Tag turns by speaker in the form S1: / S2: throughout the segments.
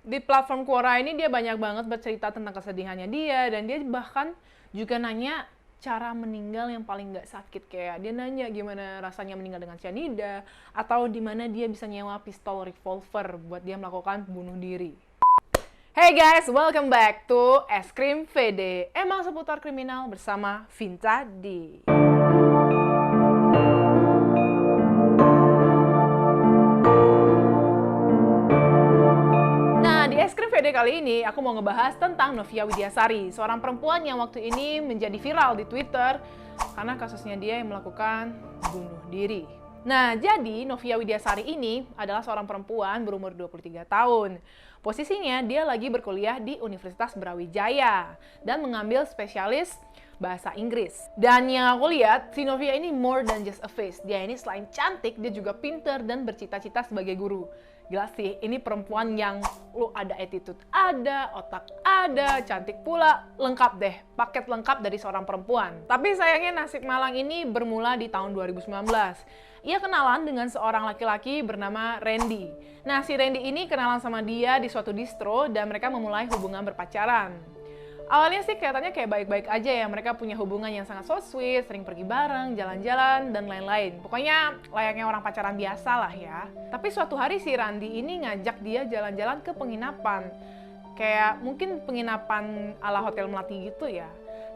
S1: Di platform Quora ini dia banyak banget bercerita tentang kesedihannya dia, dan dia bahkan juga nanya cara meninggal yang paling nggak sakit. Kayak dia nanya gimana rasanya meninggal dengan cyanida, atau di mana dia bisa nyewa pistol revolver buat dia melakukan bunuh diri. Hey guys, welcome back to Es Krim VD, emang seputar kriminal bersama Vinta D. Di Es Krim VD kali ini, aku mau ngebahas tentang Novia Widyasari, seorang perempuan yang waktu ini menjadi viral di Twitter karena kasusnya dia yang melakukan bunuh diri. Nah, jadi Novia Widyasari ini adalah seorang perempuan berumur 23 tahun. Posisinya dia lagi berkuliah di Universitas Brawijaya dan mengambil spesialis bahasa Inggris. Dan yang aku lihat, si Novia ini more than just a face. Dia ini selain cantik, dia juga pinter dan bercita-cita sebagai guru. Gila sih, ini perempuan yang lu ada attitude ada, otak ada, cantik pula, lengkap deh, paket lengkap dari seorang perempuan. Tapi sayangnya nasib malang ini bermula di tahun 2019. Ia kenalan dengan seorang laki-laki bernama Randy. Nah, si Randy ini kenalan sama dia di suatu distro dan mereka memulai hubungan berpacaran. Awalnya sih kelihatannya kayak baik-baik aja ya, mereka punya hubungan yang sangat so sweet, sering pergi bareng, jalan-jalan, dan lain-lain. Pokoknya layaknya orang pacaran biasa lah ya. Tapi suatu hari si Randy ini ngajak dia jalan-jalan ke penginapan. Kayak mungkin penginapan ala Hotel Melati gitu ya.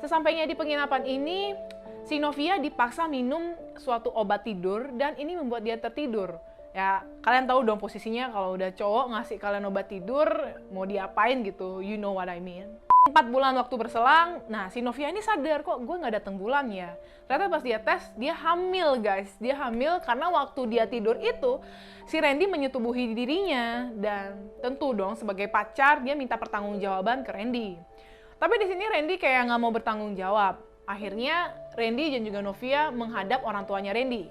S1: Sesampainya di penginapan ini, si Novia dipaksa minum suatu obat tidur dan ini membuat dia tertidur. Ya, kalian tahu dong posisinya kalau udah cowok ngasih kalian obat tidur, mau diapain gitu, you know what I mean. 4 bulan waktu berselang, nah si Novia ini sadar kok gue nggak datang bulan ya. Ternyata pas dia tes, dia hamil guys. Dia hamil karena waktu dia tidur itu, si Randy menyetubuhi dirinya. Dan tentu dong sebagai pacar, dia minta pertanggungjawaban ke Randy. Tapi di sini Randy kayak nggak mau bertanggung jawab. Akhirnya Randy dan juga Novia menghadap orang tuanya Randy.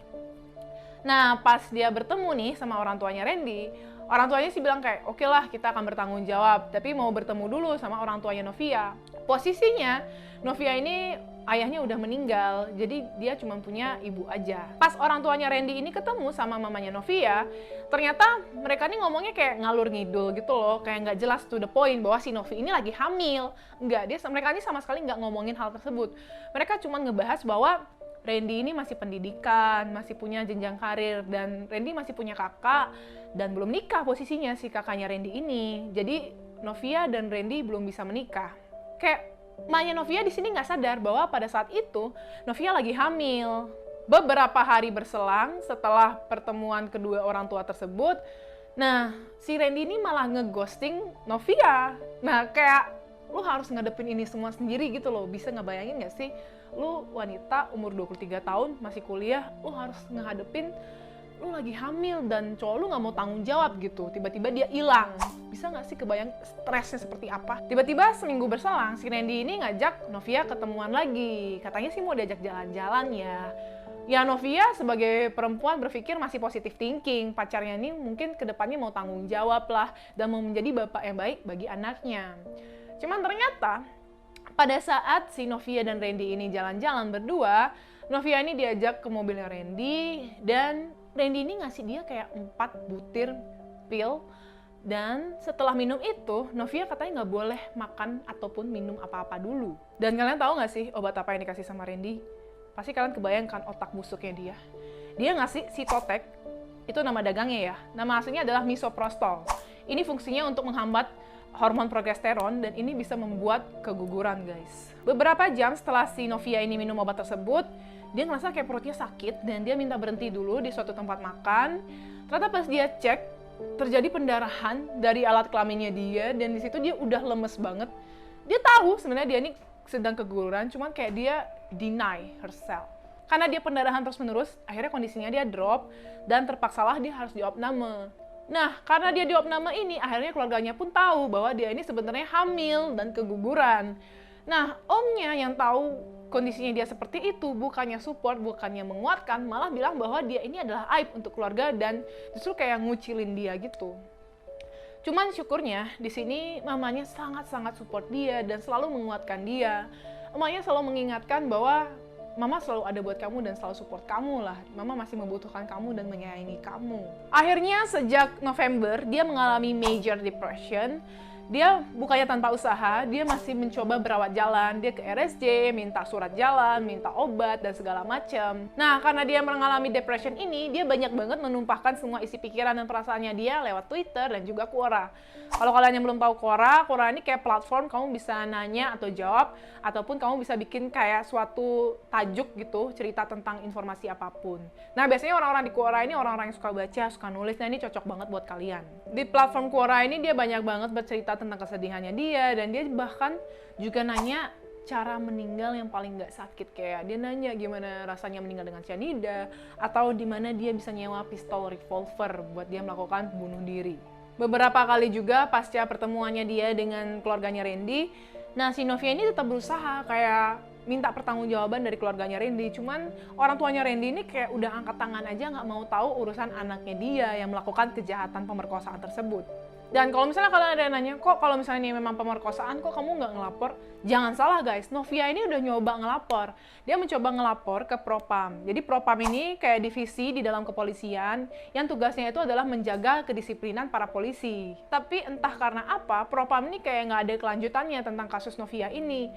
S1: Nah pas dia bertemu nih sama orang tuanya Randy, orang tuanya sih bilang kayak, oke lah kita akan bertanggung jawab, tapi mau bertemu dulu sama orang tuanya Novia. Posisinya, Novia ini ayahnya udah meninggal, jadi dia cuma punya ibu aja. Pas orang tuanya Randy ini ketemu sama mamanya Novia, ternyata mereka nih ngomongnya kayak ngalur ngidul gitu loh, kayak nggak jelas to the point bahwa si Novia ini lagi hamil. Mereka ini sama sekali nggak ngomongin hal tersebut. Mereka cuma ngebahas bahwa Randy ini masih pendidikan, masih punya jenjang karir, dan Randy masih punya kakak, dan belum nikah posisinya si kakaknya Randy ini. Jadi Novia dan Randy belum bisa menikah. Kayak Maya Novia di sini nggak sadar bahwa pada saat itu Novia lagi hamil. Beberapa hari berselang setelah pertemuan kedua orang tua tersebut, nah si Randy ini malah ngeghosting Novia. Nah kayak lu harus ngadepin ini semua sendiri gitu loh. Bisa ngebayangin nggak sih? Lu wanita umur 23 tahun, masih kuliah, lu harus ngehadepin lu lagi hamil dan cowok lu nggak mau tanggung jawab gitu. Tiba-tiba dia hilang. Bisa nggak sih kebayang stresnya seperti apa? Tiba-tiba seminggu berselang, si Randy ini ngajak Novia ketemuan lagi. Katanya sih mau diajak jalan-jalan ya. Ya Novia sebagai perempuan berpikir masih positive thinking. Pacarnya ini mungkin kedepannya mau tanggung jawab lah dan mau menjadi bapak yang baik bagi anaknya. Cuman ternyata pada saat si Novia dan Randy ini jalan-jalan berdua, Novia ini diajak ke mobilnya Randy, dan Randy ini ngasih dia kayak 4 butir pil, dan setelah minum itu, Novia katanya nggak boleh makan ataupun minum apa-apa dulu. Dan kalian tahu nggak sih obat apa yang dikasih sama Randy? Pasti kalian kebayangkan otak busuknya dia. Dia ngasih Sitotek, itu nama dagangnya ya, nama aslinya adalah misoprostol. Ini fungsinya untuk menghambat hormon progesteron dan ini bisa membuat keguguran guys. Beberapa jam setelah si Novia ini minum obat tersebut, dia ngerasa kayak perutnya sakit dan dia minta berhenti dulu di suatu tempat makan. Ternyata pas dia cek, terjadi pendarahan dari alat kelaminnya dia dan di situ dia udah lemes banget. Dia tahu sebenarnya dia ini sedang keguguran, cuman kayak dia deny herself. Karena dia pendarahan terus-menerus, akhirnya kondisinya dia drop dan terpaksalah dia harus diopname. Nah, karena dia diopname ini, akhirnya keluarganya pun tahu bahwa dia ini sebenarnya hamil dan keguguran. Nah, omnya yang tahu kondisinya dia seperti itu, bukannya support, bukannya menguatkan, malah bilang bahwa dia ini adalah aib untuk keluarga dan justru kayak ngucilin dia gitu. Cuman syukurnya, di sini mamanya sangat-sangat support dia dan selalu menguatkan dia. Mamanya selalu mengingatkan bahwa Mama selalu ada buat kamu dan selalu support kamu lah. Mama masih membutuhkan kamu dan menyayangi kamu. Akhirnya sejak November, dia mengalami major depression. Dia bukannya tanpa usaha, dia masih mencoba berawat jalan. Dia ke RSJ, minta surat jalan, minta obat, dan segala macam. Nah, karena dia mengalami depression ini, dia banyak banget menumpahkan semua isi pikiran dan perasaannya dia lewat Twitter dan juga Quora. Kalau kalian yang belum tahu Quora ini kayak platform kamu bisa nanya atau jawab, ataupun kamu bisa bikin kayak suatu tajuk gitu, cerita tentang informasi apapun. Nah, biasanya orang-orang di Quora ini orang-orang yang suka baca, suka nulis, nah ini cocok banget buat kalian. Di platform Quora ini dia banyak banget bercerita tentang kesedihannya dia, dan dia bahkan juga nanya cara meninggal yang paling nggak sakit. Kayak dia nanya gimana rasanya meninggal dengan cyanida, atau di mana dia bisa nyewa pistol revolver buat dia melakukan bunuh diri. Beberapa kali juga pasca pertemuannya dia dengan keluarganya Randy, nah si Novia ini tetap berusaha kayak minta pertanggungjawaban dari keluarganya Randy. Cuman orang tuanya Randy ini kayak udah angkat tangan aja, nggak mau tahu urusan anaknya dia yang melakukan kejahatan pemerkosaan tersebut. Dan kalau misalnya kalian ada yang nanya, kok kalau misalnya ini memang pemerkosaan, kok kamu nggak ngelapor? Jangan salah guys, Novia ini udah nyoba ngelapor. Dia mencoba ngelapor ke Propam. Jadi Propam ini kayak divisi di dalam kepolisian yang tugasnya itu adalah menjaga kedisiplinan para polisi. Tapi entah karena apa, Propam ini kayak nggak ada kelanjutannya tentang kasus Novia ini.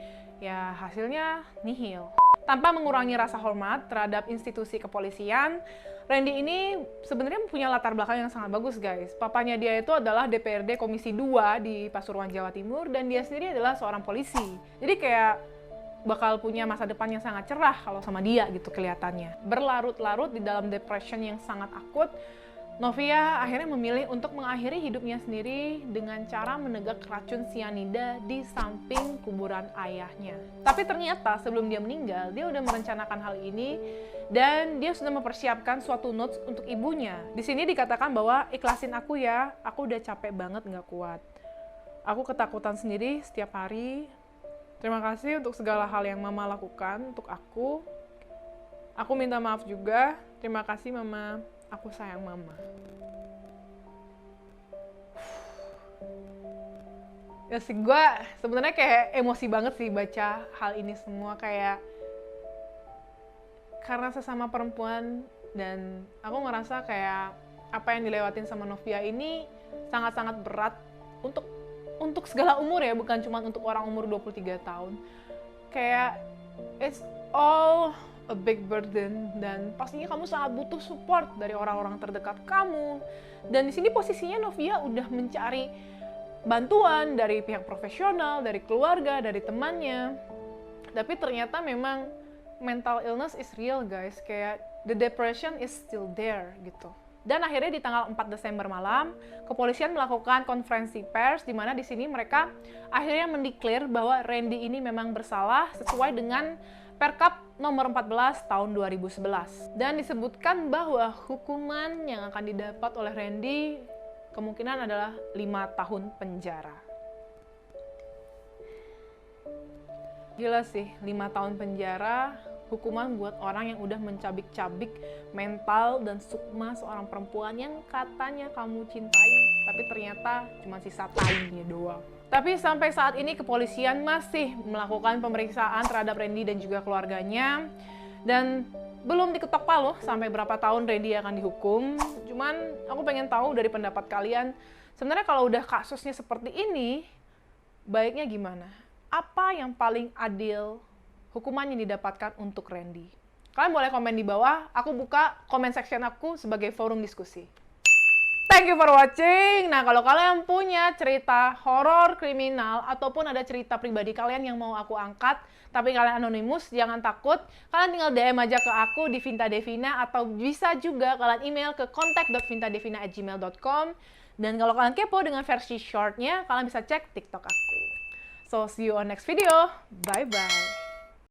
S1: Ya hasilnya nihil. Tanpa mengurangi rasa hormat terhadap institusi kepolisian, Randy ini sebenarnya punya latar belakang yang sangat bagus guys. Papanya dia itu adalah DPRD Komisi 2 di Pasuruan, Jawa Timur, dan dia sendiri adalah seorang polisi. Jadi kayak bakal punya masa depan yang sangat cerah kalau sama dia gitu kelihatannya. Berlarut-larut di dalam depression yang sangat akut, Novia akhirnya memilih untuk mengakhiri hidupnya sendiri dengan cara menegak racun sianida di samping kuburan ayahnya. Tapi ternyata sebelum dia meninggal, dia udah merencanakan hal ini dan dia sudah mempersiapkan suatu notes untuk ibunya. Di sini dikatakan bahwa ikhlasin aku ya, aku udah capek banget nggak kuat. Aku ketakutan sendiri setiap hari. Terima kasih untuk segala hal yang Mama lakukan untuk aku. Aku minta maaf juga. Terima kasih Mama. Aku sayang Mama. Ya sih, gue sebenarnya kayak emosi banget sih baca hal ini semua, kayak karena sesama perempuan dan aku ngerasa kayak apa yang dilewatin sama Novia ini sangat-sangat berat untuk segala umur ya, bukan cuma untuk orang umur 23 tahun. Kayak it's all a big burden, dan pastinya kamu sangat butuh support dari orang-orang terdekat kamu. Dan di sini posisinya Novia udah mencari bantuan dari pihak profesional, dari keluarga, dari temannya. Tapi ternyata memang mental illness is real guys, kayak the depression is still there gitu. Dan akhirnya di tanggal 4 Desember malam, kepolisian melakukan konferensi pers di mana di sini mereka akhirnya mendeklar bahwa Randy ini memang bersalah sesuai dengan Perkap nomor 14 tahun 2011. Dan disebutkan bahwa hukuman yang akan didapat oleh Randy kemungkinan adalah 5 tahun penjara. Gila sih, 5 tahun penjara, hukuman buat orang yang udah mencabik-cabik mental dan sukma seorang perempuan yang katanya kamu cintai, tapi ternyata cuma sisa tainya doang. Tapi sampai saat ini kepolisian masih melakukan pemeriksaan terhadap Randy dan juga keluarganya, dan belum diketok palu sampai berapa tahun Randy akan dihukum. Cuman aku pengen tahu dari pendapat kalian, sebenarnya kalau udah kasusnya seperti ini, baiknya gimana? Apa yang paling adil hukuman yang didapatkan untuk Randy? Kalian boleh komen di bawah, aku buka comment section aku sebagai forum diskusi. Thank you for watching. Nah, kalau kalian punya cerita horor, kriminal, ataupun ada cerita pribadi kalian yang mau aku angkat, tapi kalian anonimus, jangan takut. Kalian tinggal DM aja ke aku di Vinta Devina, atau bisa juga kalian email ke contact.vintadevina@gmail.com. Dan kalau kalian kepo dengan versi shortnya, kalian bisa cek TikTok aku. So, see you on next video. Bye-bye.